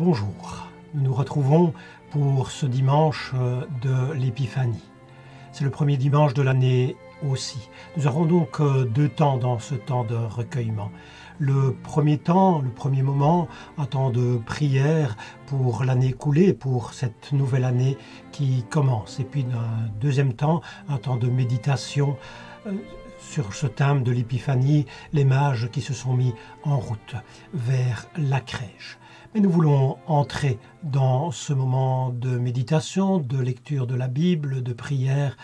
Bonjour, nous nous retrouvons pour ce dimanche de l'Épiphanie. C'est le premier dimanche de l'année aussi. Nous aurons donc deux temps dans ce temps de recueillement. Le premier temps, le premier moment, un temps de prière pour l'année écoulée, pour cette nouvelle année qui commence. Et puis un deuxième temps, un temps de méditation sur ce thème de l'Épiphanie, les mages qui se sont mis en route vers la crèche. Mais nous voulons entrer dans ce moment de méditation, de lecture de la Bible, de prière,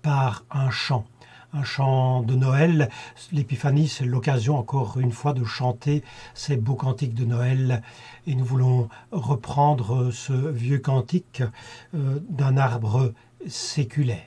par un chant de Noël. L'Épiphanie, c'est l'occasion encore une fois de chanter ces beaux cantiques de Noël. Et nous voulons reprendre ce vieux cantique d'un arbre séculaire.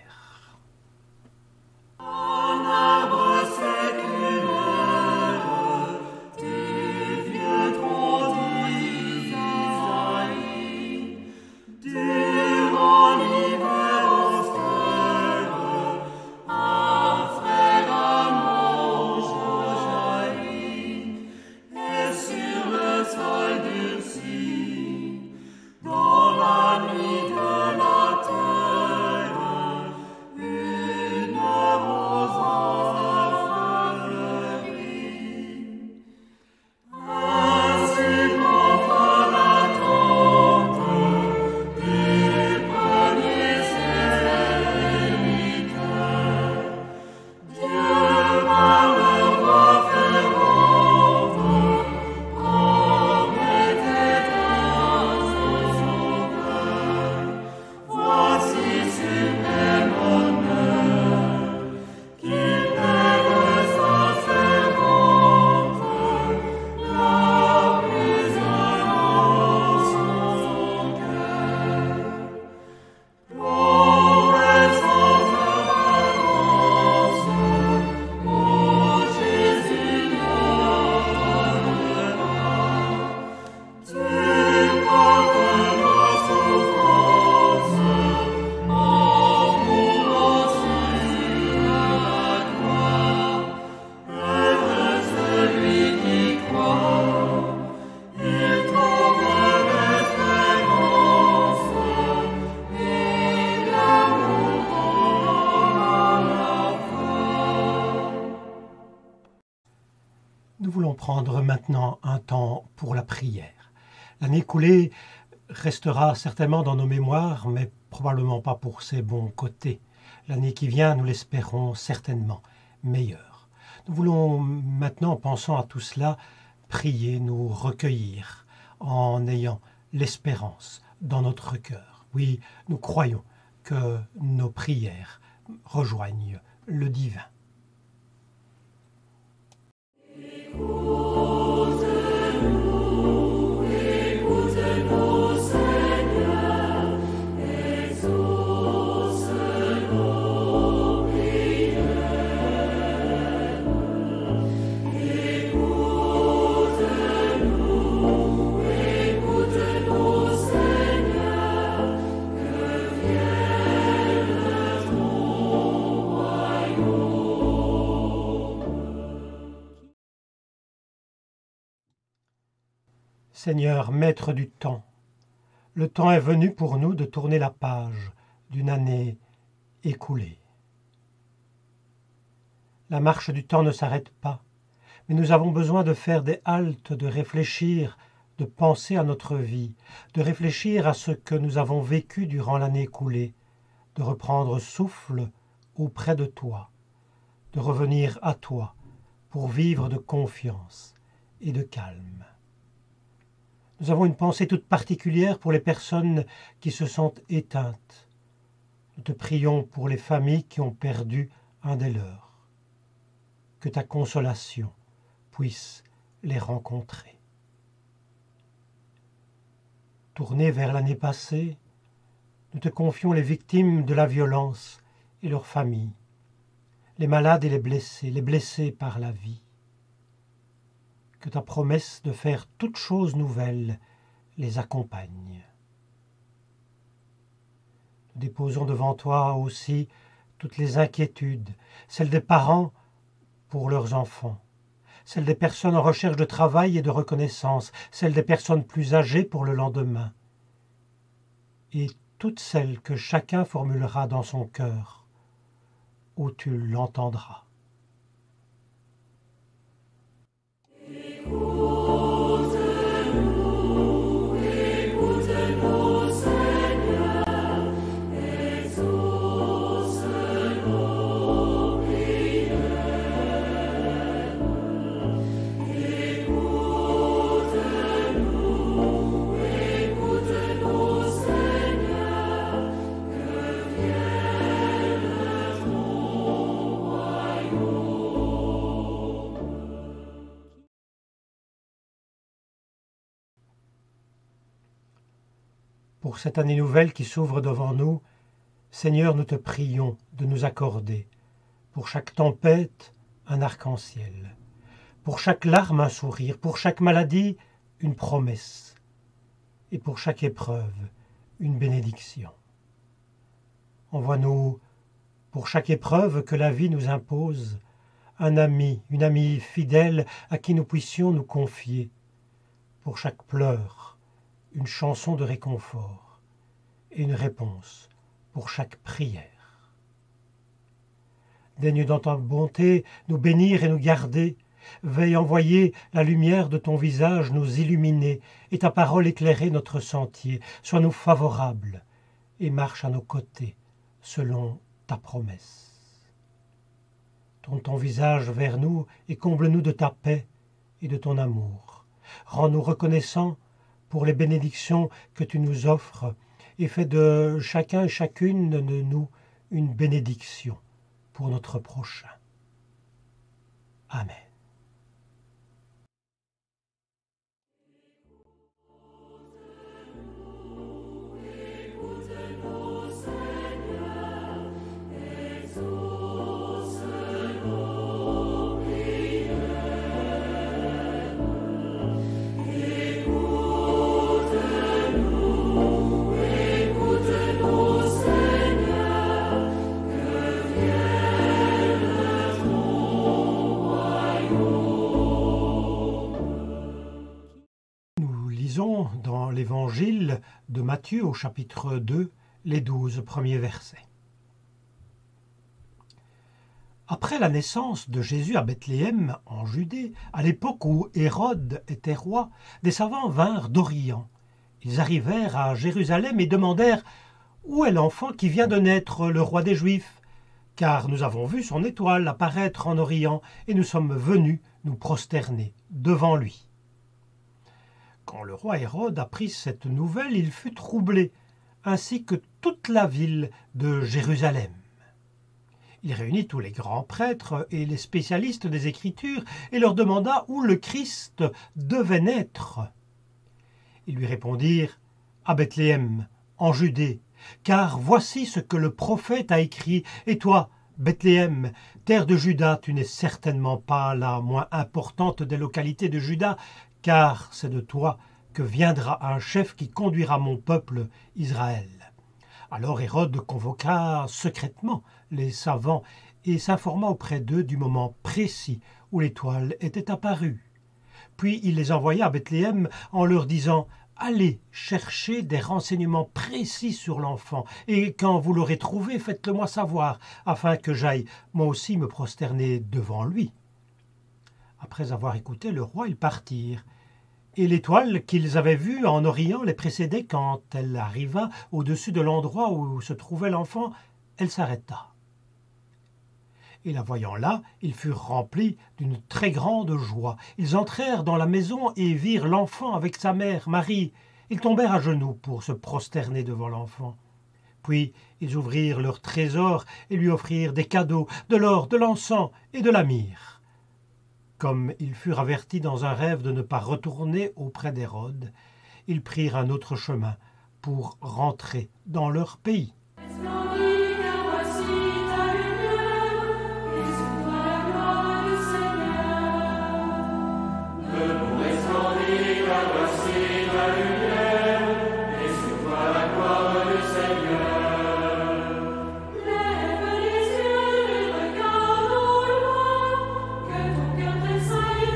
Nous voulons prendre maintenant un temps pour la prière. L'année écoulée restera certainement dans nos mémoires, mais probablement pas pour ses bons côtés. L'année qui vient, nous l'espérons certainement meilleure. Nous voulons maintenant, pensant à tout cela, prier, nous recueillir en ayant l'espérance dans notre cœur. Oui, nous croyons que nos prières rejoignent le divin. Seigneur, maître du temps, le temps est venu pour nous de tourner la page d'une année écoulée. La marche du temps ne s'arrête pas, mais nous avons besoin de faire des haltes, de réfléchir, de penser à notre vie, de réfléchir à ce que nous avons vécu durant l'année écoulée, de reprendre souffle auprès de toi, de revenir à toi pour vivre de confiance et de calme. Nous avons une pensée toute particulière pour les personnes qui se sont éteintes. Nous te prions pour les familles qui ont perdu un des leurs. Que ta consolation puisse les rencontrer. Tournés vers l'année passée, nous te confions les victimes de la violence et leurs familles, les malades et les blessés par la vie. Que ta promesse de faire toutes choses nouvelles les accompagne. Nous déposons devant toi aussi toutes les inquiétudes, celles des parents pour leurs enfants, celle des personnes en recherche de travail et de reconnaissance, celle des personnes plus âgées pour le lendemain, et toutes celles que chacun formulera dans son cœur, où tu l'entendras. Pour cette année nouvelle qui s'ouvre devant nous, Seigneur, nous te prions de nous accorder, pour chaque tempête, un arc-en-ciel, pour chaque larme, un sourire, pour chaque maladie, une promesse, et pour chaque épreuve, une bénédiction. Envoie-nous, pour chaque épreuve que la vie nous impose, un ami, une amie fidèle à qui nous puissions nous confier, pour chaque pleur, une chanson de réconfort et une réponse pour chaque prière. Daigne dans ta bonté nous bénir et nous garder, veille envoyer la lumière de ton visage nous illuminer et ta parole éclairer notre sentier. Sois-nous favorables et marche à nos côtés selon ta promesse. Tourne ton visage vers nous et comble-nous de ta paix et de ton amour. Rends-nous reconnaissants pour les bénédictions que tu nous offres et fais de chacun et chacune de nous une bénédiction pour notre prochain. Amen. Dans l'évangile de Matthieu au chapitre 2, les 12 premiers versets. Après la naissance de Jésus à Bethléem, en Judée, à l'époque où Hérode était roi, des savants vinrent d'Orient. Ils arrivèrent à Jérusalem et demandèrent « Où est l'enfant qui vient de naître, le roi des Juifs ? Car nous avons vu son étoile apparaître en Orient et nous sommes venus nous prosterner devant lui. » Quand le roi Hérode apprit cette nouvelle, il fut troublé, ainsi que toute la ville de Jérusalem. Il réunit tous les grands prêtres et les spécialistes des Écritures et leur demanda où le Christ devait naître. Ils lui répondirent « À Bethléem, en Judée, car voici ce que le prophète a écrit, et toi, Bethléem, terre de Juda, tu n'es certainement pas la moins importante des localités de Juda, car c'est de toi que viendra un chef qui conduira mon peuple Israël. » Alors Hérode convoqua secrètement les savants et s'informa auprès d'eux du moment précis où l'étoile était apparue. Puis il les envoya à Bethléem en leur disant « Allez chercher des renseignements précis sur l'enfant, et quand vous l'aurez trouvé, faites-le moi savoir, afin que j'aille moi aussi me prosterner devant lui. » Après avoir écouté le roi, ils partirent. Et l'étoile qu'ils avaient vue en Orient les précédait quand elle arriva au-dessus de l'endroit où se trouvait l'enfant, elle s'arrêta. Et la voyant là, ils furent remplis d'une très grande joie. Ils entrèrent dans la maison et virent l'enfant avec sa mère, Marie. Ils tombèrent à genoux pour se prosterner devant l'enfant. Puis ils ouvrirent leur trésor et lui offrirent des cadeaux, de l'or, de l'encens et de la myrrhe. Comme ils furent avertis dans un rêve de ne pas retourner auprès d'Hérode, ils prirent un autre chemin pour rentrer dans leur pays. Lève les yeux et regarde au loin, que ton cœur tressaille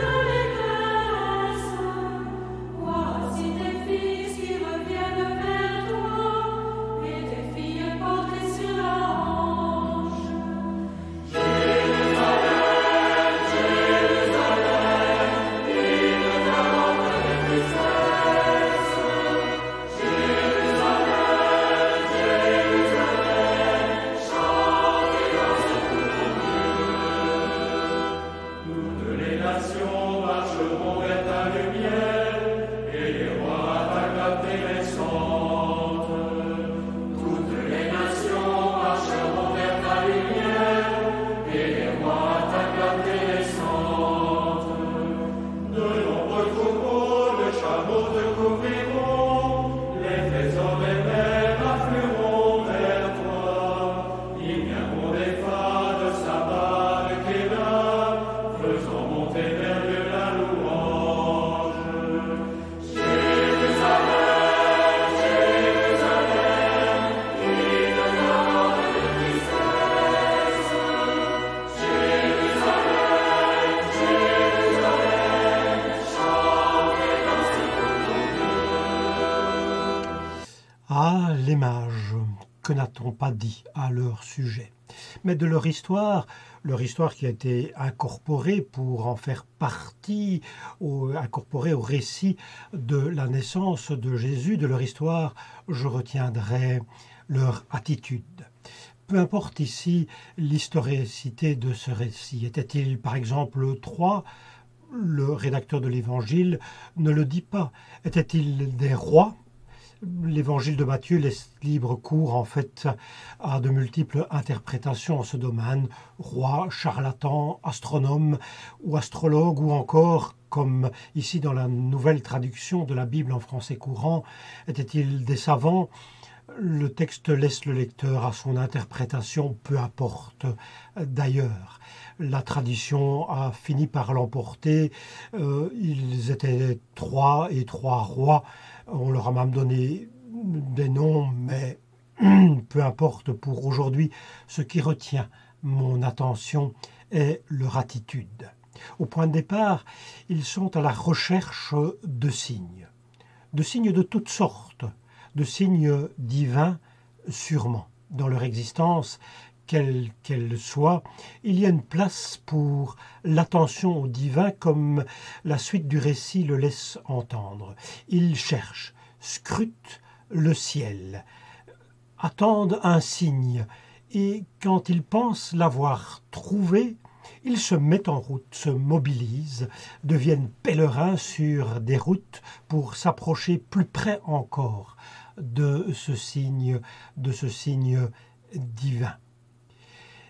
Ah, les mages, que n'a-t-on pas dit à leur sujet? Mais de leur histoire qui a été incorporée pour en faire partie, incorporée au récit de la naissance de Jésus, de leur histoire, je retiendrai leur attitude. Peu importe ici l'historicité de ce récit. Était-il par exemple 3? Le rédacteur de l'Évangile ne le dit pas. Était-il des rois? L'évangile de Matthieu laisse libre cours en fait à de multiples interprétations en ce domaine. Roi, charlatan, astronome ou astrologue, ou encore, comme ici dans la nouvelle traduction de la Bible en français courant, étaient-ils des savants? Le texte laisse le lecteur à son interprétation, peu importe d'ailleurs. La tradition a fini par l'emporter. Ils étaient 3 et 3 rois. On leur a même donné des noms, mais peu importe pour aujourd'hui. Ce qui retient mon attention est leur attitude. Au point de départ, ils sont à la recherche de signes de toutes sortes, de signes divins sûrement. Dans leur existence, quelle qu'elle soit, il y a une place pour l'attention au divin comme la suite du récit le laisse entendre. Ils cherchent, scrutent le ciel, attendent un signe, et quand ils pensent l'avoir trouvé, ils se mettent en route, se mobilisent, deviennent pèlerins sur des routes pour s'approcher plus près encore de ce signe divin.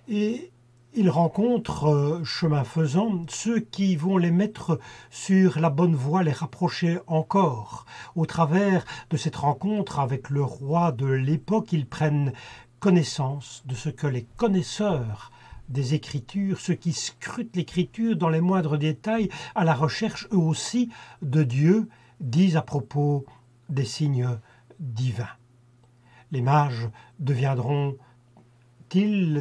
Et ils rencontrent, chemin faisant, ceux qui vont les mettre sur la bonne voie, les rapprocher encore. Au travers de cette rencontre avec le roi de l'époque, ils prennent connaissance de ce que les connaisseurs des Écritures, ceux qui scrutent l'Écriture dans les moindres détails, à la recherche eux aussi de Dieu, disent à propos des signes divins. Les mages deviendront-ils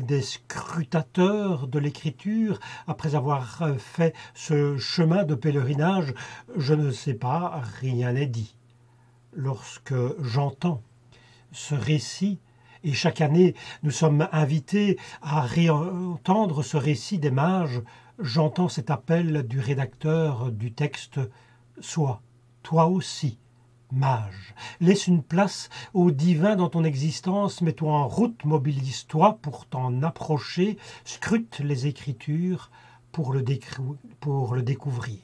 des scrutateurs de l'Écriture après avoir fait ce chemin de pèlerinage? Je ne sais pas, rien n'est dit. Lorsque j'entends ce récit, et chaque année nous sommes invités à réentendre ce récit des mages, j'entends cet appel du rédacteur du texte: « Sois, toi aussi, mage. Laisse une place au divin dans ton existence, mets-toi en route, mobilise-toi pour t'en approcher, scrute les Écritures pour le découvrir. »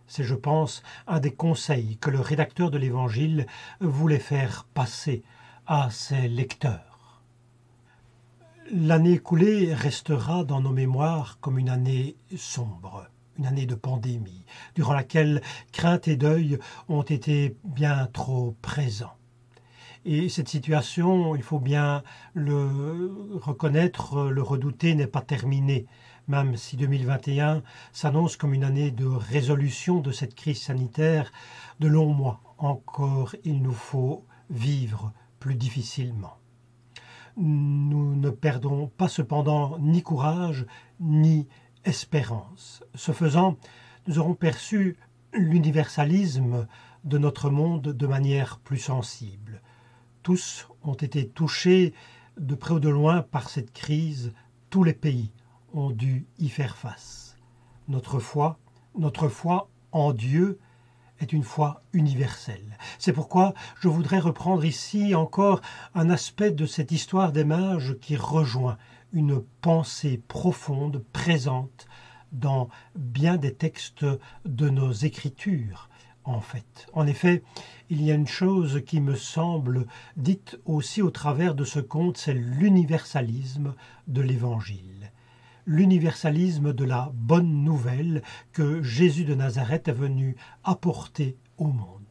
C'est, je pense, un des conseils que le rédacteur de l'Évangile voulait faire passer à ses lecteurs. L'année écoulée restera dans nos mémoires comme une année sombre, une année de pandémie, durant laquelle crainte et deuil ont été bien trop présents. Et cette situation, il faut bien le reconnaître, le redouter, n'est pas terminée, même si 2021 s'annonce comme une année de résolution de cette crise sanitaire. De longs mois encore, il nous faut vivre plus difficilement. Nous ne perdons pas cependant ni courage ni espérance. Ce faisant, nous aurons perçu l'universalisme de notre monde de manière plus sensible. Tous ont été touchés de près ou de loin par cette crise. Tous les pays ont dû y faire face. Notre foi en Dieu est une foi universelle. C'est pourquoi je voudrais reprendre ici encore un aspect de cette histoire des mages qui rejoint une pensée profonde présente dans bien des textes de nos Écritures, en fait. En effet, il y a une chose qui me semble dite aussi au travers de ce conte, c'est l'universalisme de l'Évangile. L'universalisme de la bonne nouvelle que Jésus de Nazareth est venu apporter au monde.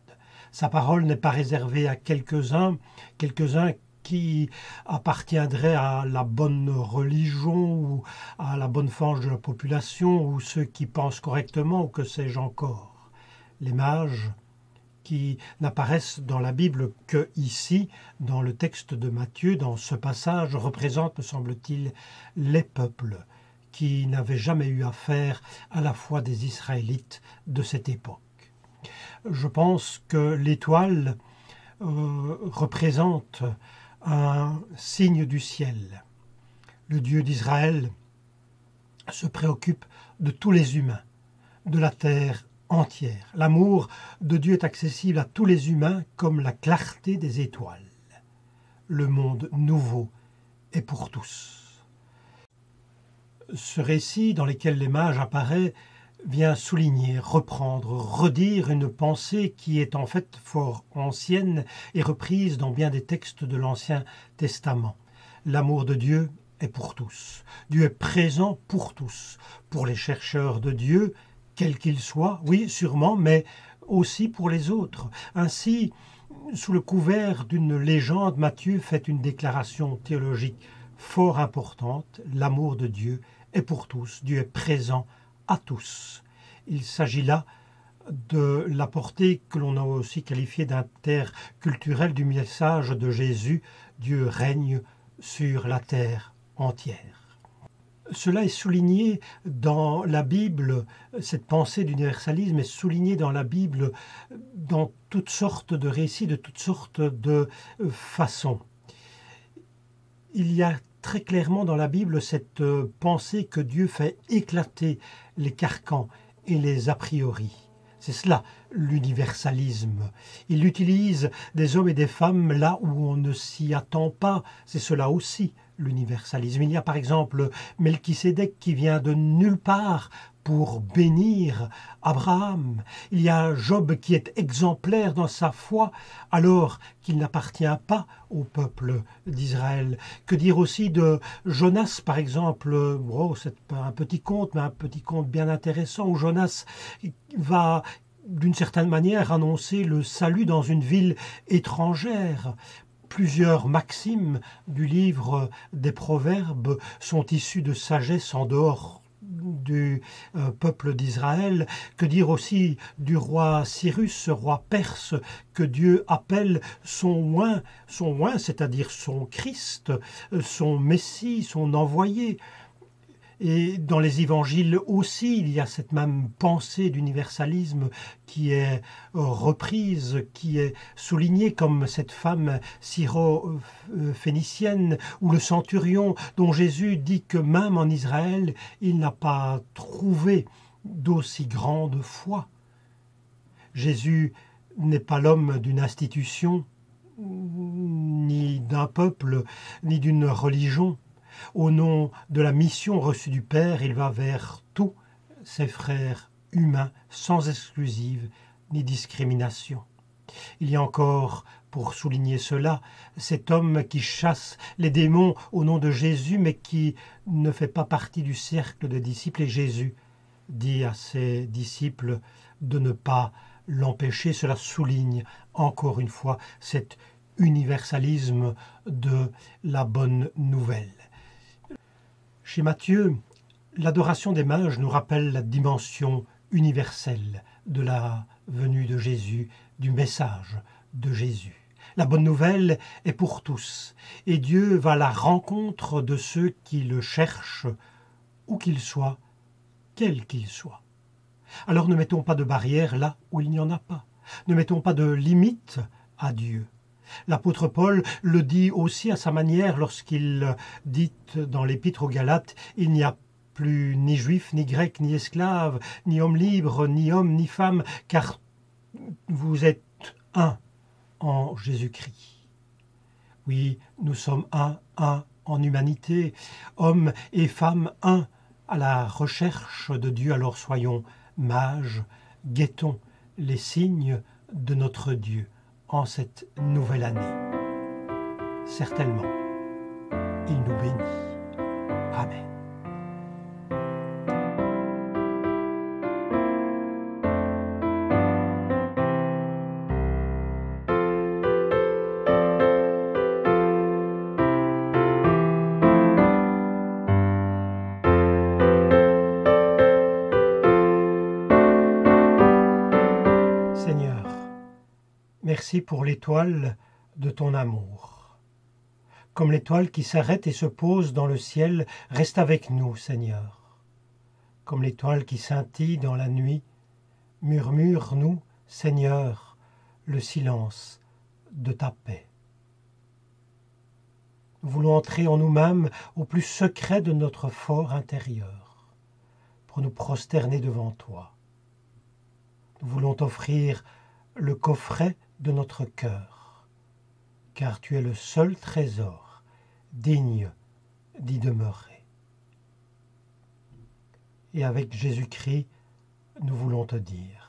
Sa parole n'est pas réservée à quelques-uns qui appartiendraient à la bonne religion ou à la bonne frange de la population ou ceux qui pensent correctement ou que sais-je encore. Les mages qui n'apparaissent dans la Bible que ici, dans le texte de Matthieu, dans ce passage, représentent, me semble-t-il, les peuples qui n'avaient jamais eu affaire à la foi des Israélites de cette époque. Je pense que l'étoile représente un signe du ciel. Le Dieu d'Israël se préoccupe de tous les humains, de la terre entière. L'amour de Dieu est accessible à tous les humains comme la clarté des étoiles. Le monde nouveau est pour tous. Ce récit dans lequel les mages apparaissent vient souligner, reprendre, redire une pensée qui est en fait fort ancienne et reprise dans bien des textes de l'Ancien Testament. L'amour de Dieu est pour tous. Dieu est présent pour tous. Pour les chercheurs de Dieu, quels qu'ils soient, oui, sûrement, mais aussi pour les autres. Ainsi, sous le couvert d'une légende, Matthieu fait une déclaration théologique fort importante. L'amour de Dieu est pour tous. Dieu est présent à tous. Il s'agit là de la portée que l'on a aussi qualifiée d'interculturelle du message de Jésus. Dieu règne sur la terre entière. Cela est souligné dans la Bible, cette pensée d'universalisme est soulignée dans la Bible dans toutes sortes de récits, de toutes sortes de façons. Il y a très clairement dans la Bible cette pensée que Dieu fait éclater les carcans et les a priori. C'est cela l'universalisme. Il utilise des hommes et des femmes là où on ne s'y attend pas. C'est cela aussi l'universalisme. Il y a par exemple Melchisédek qui vient de nulle part pour bénir Abraham. Il y a Job qui est exemplaire dans sa foi alors qu'il n'appartient pas au peuple d'Israël. Que dire aussi de Jonas par exemple? C'est un petit conte, mais un petit conte bien intéressant où Jonas va d'une certaine manière annoncer le salut dans une ville étrangère. Plusieurs maximes du livre des Proverbes sont issues de sagesse en dehors du peuple d'Israël. Que dire aussi du roi Cyrus, ce roi perse que Dieu appelle son oint, c'est-à-dire son Christ, son Messie, son envoyé. Et dans les évangiles aussi, il y a cette même pensée d'universalisme qui est reprise, qui est soulignée, comme cette femme syro-phénicienne ou le centurion dont Jésus dit que même en Israël, il n'a pas trouvé d'aussi grande foi. Jésus n'est pas l'homme d'une institution, ni d'un peuple, ni d'une religion. Au nom de la mission reçue du Père, il va vers tous ses frères humains, sans exclusive ni discrimination. Il y a encore, pour souligner cela, cet homme qui chasse les démons au nom de Jésus, mais qui ne fait pas partie du cercle des disciples. Et Jésus dit à ses disciples de ne pas l'empêcher. Cela souligne encore une fois cet universalisme de la bonne nouvelle. Chez Matthieu, l'adoration des mages nous rappelle la dimension universelle de la venue de Jésus, du message de Jésus. La bonne nouvelle est pour tous, et Dieu va à la rencontre de ceux qui le cherchent, où qu'ils soient, quels qu'ils soient. Alors ne mettons pas de barrière là où il n'y en a pas. Ne mettons pas de limite à Dieu. L'apôtre Paul le dit aussi à sa manière lorsqu'il dit dans l'épître aux Galates « Il n'y a plus ni juif, ni grec, ni esclave, ni homme libre, ni homme, ni femme, car vous êtes un en Jésus-Christ. » Oui, nous sommes un en humanité, hommes et femmes un à la recherche de Dieu. Alors soyons mages, guettons les signes de notre Dieu en cette nouvelle année. Certainement, il nous bénit. Amen. Seigneur, merci pour l'étoile de ton amour. Comme l'étoile qui s'arrête et se pose dans le ciel, reste avec nous, Seigneur. Comme l'étoile qui scintille dans la nuit, murmure-nous, Seigneur, le silence de ta paix. Nous voulons entrer en nous-mêmes au plus secret de notre fort intérieur pour nous prosterner devant toi. Nous voulons t'offrir le coffret de notre cœur, car tu es le seul trésor digne d'y demeurer. Et avec Jésus-Christ, nous voulons te dire: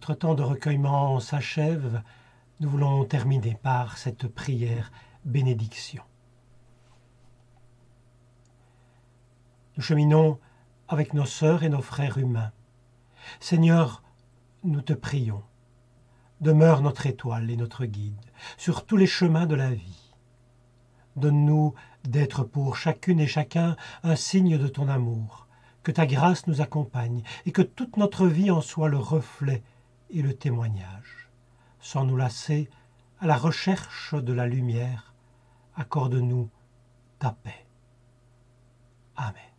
Notre temps de recueillement s'achève. Nous voulons terminer par cette prière bénédiction. Nous cheminons avec nos sœurs et nos frères humains. Seigneur, nous te prions. Demeure notre étoile et notre guide sur tous les chemins de la vie. Donne-nous d'être pour chacune et chacun un signe de ton amour, que ta grâce nous accompagne et que toute notre vie en soit le reflet et le témoignage. Sans nous lasser, à la recherche de la lumière, accorde-nous ta paix. Amen.